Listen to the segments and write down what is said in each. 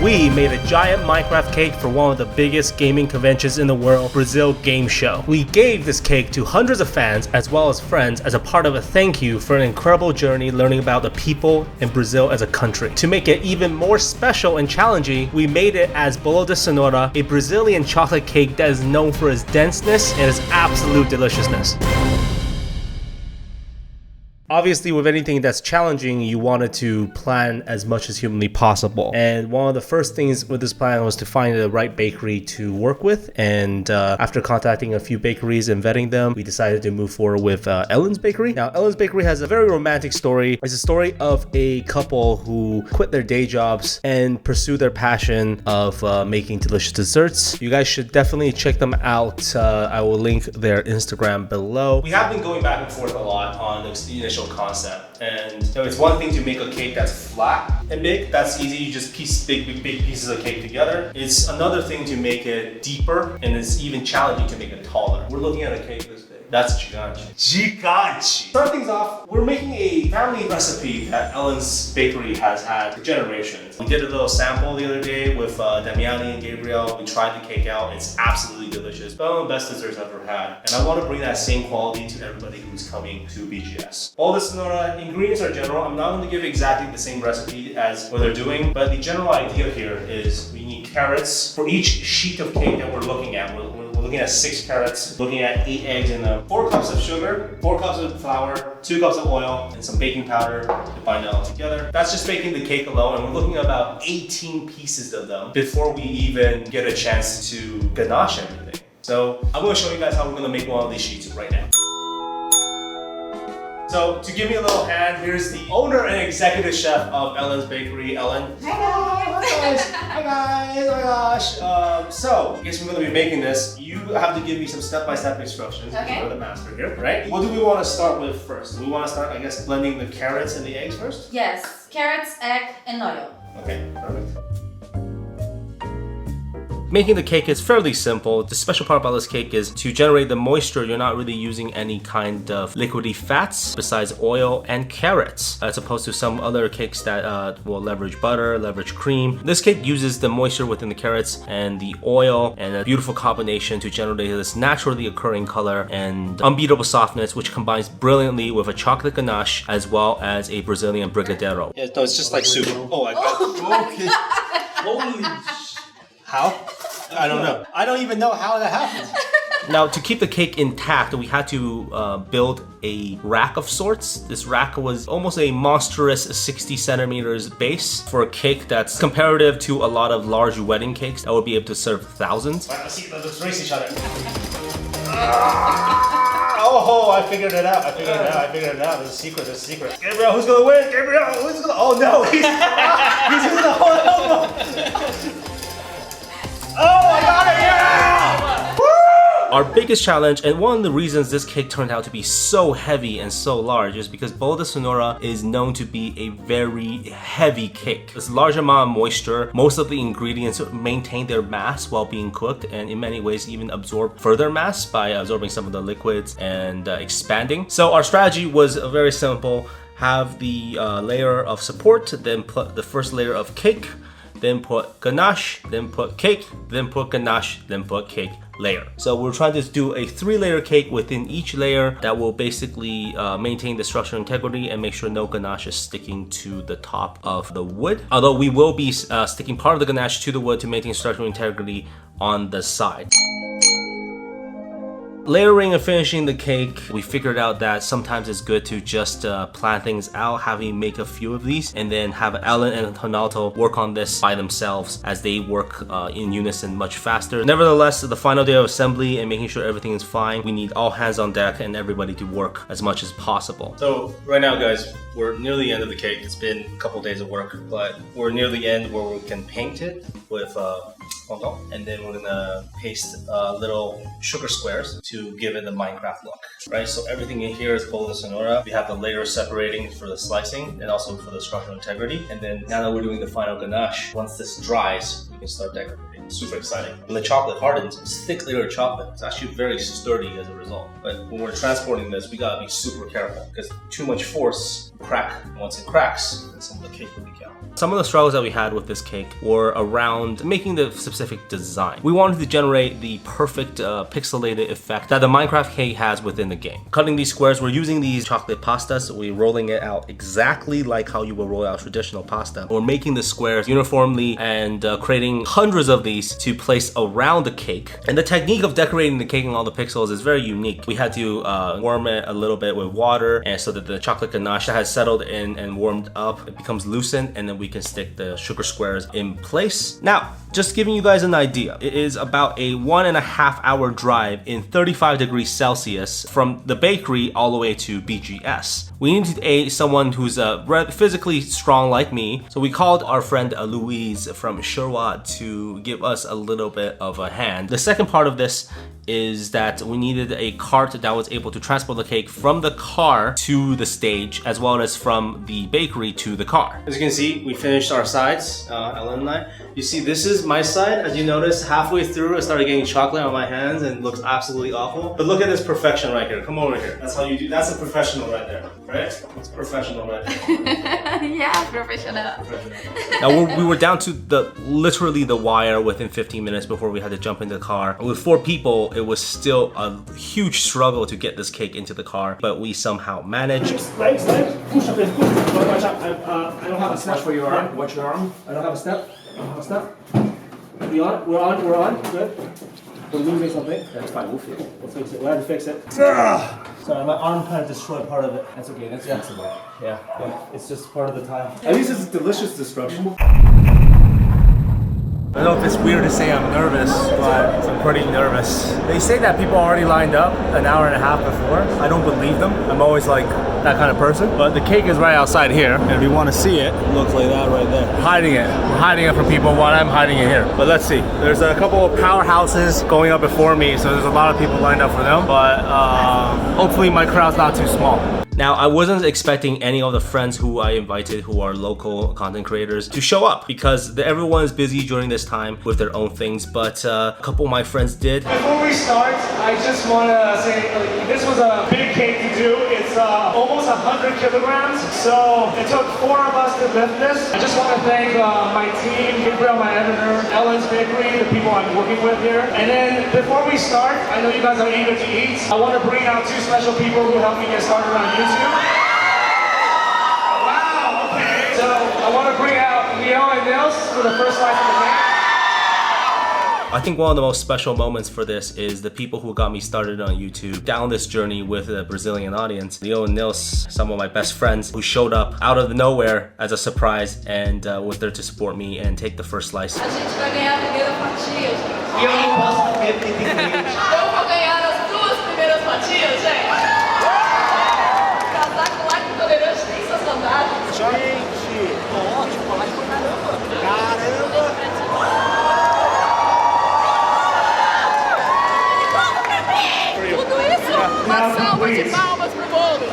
we made a giant Minecraft cake for one of the biggest gaming conventions in the world, Brazil Game Show. We gave this cake to hundreds of fans as well as friends as a part of a thank you for an incredible journey learning about the people in Brazil as a country. To make it even more special and challenging, we made it as bolo de cenoura, a Brazilian chocolate cake that is known for its denseness and its absolute deliciousness. Obviously, with anything that's challenging, you wanted to plan as much as humanly possible. And one of the first things with this plan was to find the right bakery to work with. And after contacting a few bakeries and vetting them, we decided to move forward with Ellen's Bakery. Now, Ellen's Bakery has a very romantic story. It's a story of a couple who quit their day jobs and pursue their passion of making delicious desserts. You guys should definitely check them out. I will link their Instagram below. We have been going back and forth a lot on the initial concept, and it's one thing to make a cake that's flat and big. That's easy. You just piece big pieces of cake together. It's another thing to make it deeper, and it's even challenging to make it taller. We're looking at a cake this big. That's Ganache. Ganache! Start things off, we're making a family recipe that Ellen's Bakery has had for generations. We did a little sample the other day with Damiani and Gabriel. We tried the cake out. It's absolutely delicious. One of the best desserts I've ever had. And I want to bring that same quality to everybody who's coming to BGS. All the Sonora ingredients are general. I'm not going to give exactly the same recipe as what they're doing, but the general idea here is we need carrots for each sheet of cake that we're looking at. We're looking at 6 carrots, looking at 8 eggs and 4 cups of sugar, 4 cups of flour, 2 cups of oil, and some baking powder to bind it all together. That's just making the cake alone, and we're looking at about 18 pieces of them before we even get a chance to ganache everything. So I'm going to show you guys how we're going to make one of these sheets right now. So to give me a little hand, here's the owner and executive chef of Ellen's Bakery, Ellen. Hi guys! Hi guys! Oh my gosh! So I guess we're going to be making this. You have to give me some step-by-step instructions. Okay. You're the master here, right? What do we want to start with first? Do we want to start, I guess, blending the carrots and the eggs first? Yes, carrots, egg, and oil. Okay, perfect. Making the cake is fairly simple. The special part about this cake is to generate the moisture, you're not really using any kind of liquidy fats besides oil and carrots, as opposed to some other cakes that will leverage butter, leverage cream. This cake uses the moisture within the carrots and the oil and a beautiful combination to generate this naturally occurring color and unbeatable softness, which combines brilliantly with a chocolate ganache as well as a Brazilian brigadeiro. Yeah, no, it's just like soup. Oh my god. Okay. Holy How? I don't know. I don't even know how that happened. Now, to keep the cake intact, we had to build a rack of sorts. This rack was almost a monstrous 60 centimeters base for a cake that's comparative to a lot of large wedding cakes that would be able to serve thousands. Let's race each other. Oh, I figured it out. I figured it out. There's a secret. Gabriel, who's gonna win? Gabriel, who's gonna? Oh no, he's using the whole elbow. Oh, I got it! Yeah! Woo! Our biggest challenge, and one of the reasons this cake turned out to be so heavy and so large, is because bolo de cenoura is known to be a very heavy cake. There's a large amount of moisture. Most of the ingredients maintain their mass while being cooked, and in many ways even absorb further mass by absorbing some of the liquids and expanding. So our strategy was very simple. Have the layer of support, then put the first layer of cake, then put ganache, then put cake, then put ganache, then put cake layer. So we're trying to do a 3-layer cake within each layer that will basically maintain the structural integrity and make sure no ganache is sticking to the top of the wood. Although we will be sticking part of the ganache to the wood to maintain structural integrity on the side. Layering and finishing the cake, we figured out that sometimes it's good to just plan things out, having make a few of these, and then have Ellen and Ronaldo work on this by themselves as they work in unison much faster. Nevertheless, the final day of assembly and making sure everything is fine, we need all hands on deck and everybody to work as much as possible. So right now, guys, we're near the end of the cake. It's been a couple days of work, but we're near the end where we can paint it with fondant, and then we're gonna paste little sugar squares to give it a Minecraft look, right? So everything in here is bolo de cenoura. We have the layers separating for the slicing and also for the structural integrity. And then now that we're doing the final ganache, once this dries, we can start decorating. super exciting. When the chocolate hardens, it's thick layer of chocolate. It's actually very sturdy as a result. But when we're transporting this, we gotta be super careful because too much force will crack. And once it cracks, then some of the cake will leak out. Some of the struggles that we had with this cake were around making the specific design. We wanted to generate the perfect pixelated effect that the Minecraft cake has within the game. Cutting these squares, we're using these chocolate pastas. We're rolling it out exactly like how you will roll out traditional pasta. We're making the squares uniformly and creating hundreds of these to place around the cake. And the technique of decorating the cake and all the pixels is very unique. We had to warm it a little bit with water, and so that the chocolate ganache has settled in and warmed up, it becomes loosened, and then we can stick the sugar squares in place. Now, just giving you guys an idea, it is about a 1.5 hour drive in 35 degrees Celsius from the bakery all the way to BGS. We needed someone who's physically strong like me, so we called our friend Louise from Sherwood to give us a little bit of a hand. The second part of this is that we needed a cart that was able to transport the cake from the car to the stage, as well as from the bakery to the car. As you can see, we finished our sides, Ellen and I. You see, this is my side. As you notice, halfway through, I started getting chocolate on my hands and it looks absolutely awful. But look at this perfection right here. Come over here. That's how you do. That's a professional right there, right? It's professional right there. Yeah, professional. Now we were down to literally the wire within 15 minutes before we had to jump into the car. With 4 people, it was still a huge struggle to get this cake into the car, but we somehow managed. Legs, push up, watch out. I don't have a step. Watch where you are. Watch your arm. I don't have a step. I don't have a step. We're on. Good. We're losing something. That's fine. We'll fix it. We'll fix it. We have to fix it. Sorry, my arm kind of destroyed part of it. That's okay. That's fixable. Yeah. It's just part of the time. At least it's delicious destruction. I don't know if it's weird to say I'm nervous, but I'm pretty nervous. They say that people already lined up an hour and a half before. I don't believe them. I'm always like that kind of person. But the cake is right outside here, and if you want to see it, it looks like that right there. Hiding it. We're hiding it from people while I'm hiding it here. But let's see. There's a couple of powerhouses going up before me, so there's a lot of people lined up for them. But hopefully my crowd's not too small. Now, I wasn't expecting any of the friends who I invited who are local content creators to show up because everyone is busy during this time with their own things, but a couple of my friends did. Before we start, I just want to say this was a big cake to do. It's almost 100 kilograms, so it took 4 of us to lift this. I just want to thank my team, Gabriel, my editor, Ellen's Bakery, the people I'm working with here. And then before we start, I know you guys are eager to eat. I want to bring out 2 special people who helped me get started on YouTube. Wow, okay. So I want to bring out Leon and Nilce for the first slice of the cake. I think one of the most special moments for this is the people who got me started on YouTube down this journey with a Brazilian audience. Leon and Nilce, some of my best friends who showed up out of nowhere as a surprise and was there to support me and take the first slice. A gente vai ganhar a primeira fatia, gente. E eu não posso comer tecnicamente. Eu vou ganhar as 2 primeiras fatias, gente. Casaco lá com tolerante tem suas vantagens. Gente, ó, chocolate pra caramba. Caramba! Tudo isso? Uma salva de palmas pro bolo.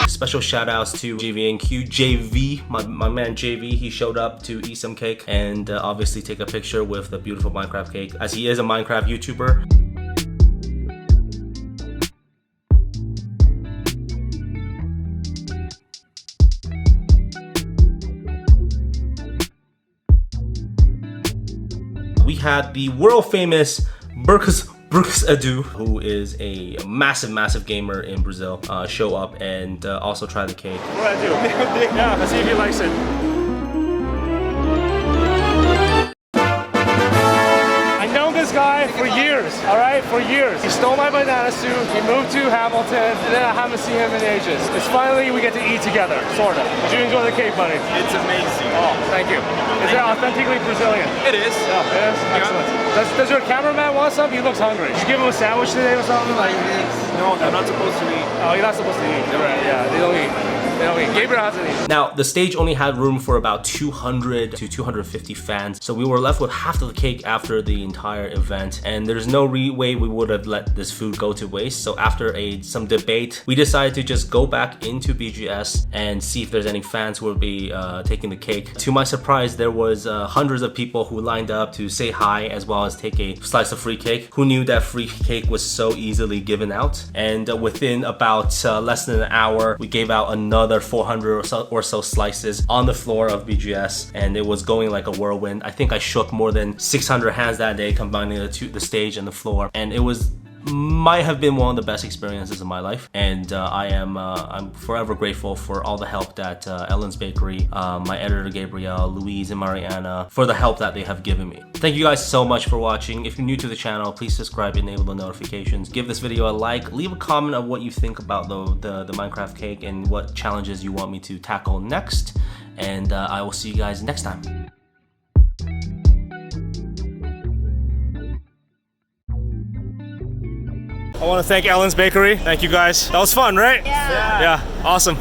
Special shout outs to JV&Q. JV, my man JV, he showed up to eat some cake and obviously take a picture with the beautiful Minecraft cake, as he is a Minecraft YouTuber. We had the world famous Brooks Edu, who is a massive gamer in Brazil, show up and also try the cake. What do I do? Yeah, let's see if he likes it. I've known this guy for years, all right, for years. He stole my banana suit, he moved to Hamilton, and then I haven't seen him in ages. It's finally we get to eat together, sort of. Did you enjoy the cake, buddy? It's amazing. Oh, thank you. Is it authentically Brazilian? It is. Yeah, it is? Excellent. Does your cameraman want some? He looks hungry. Did you give him a sandwich today or something? Like, No, they're not supposed to eat. oh, you're not supposed to eat. Right, yeah, they don't eat. Okay, Gabriel hasn't eaten. Now, the stage only had room for about 200 to 250 fans, so we were left with half of the cake after the entire event, and there's no way we would have let this food go to waste. So after some debate, we decided to just go back into BGS and see if there's any fans who would be taking the cake. To my surprise, there was hundreds of people who lined up to say hi as well as take a slice of free cake. Who knew that free cake was so easily given out? And within about less than an hour, we gave out another 400 or so slices on the floor of BGS, and it was going like a whirlwind. I think I shook more than 600 hands that day, combining the stage and the floor, and it might have been one of the best experiences of my life. And I'm forever grateful for all the help that Ellen's Bakery, my editor Gabrielle, Louise, and Mariana, for the help that they have given me. Thank you guys so much for watching. If you're new to the channel, please subscribe, enable the notifications, give this video a like, leave a comment of what you think about the Minecraft cake and what challenges you want me to tackle next, and I will see you guys next time. I want to thank Ellen's Bakery. Thank you guys. That was fun, right? Yeah. Yeah, awesome.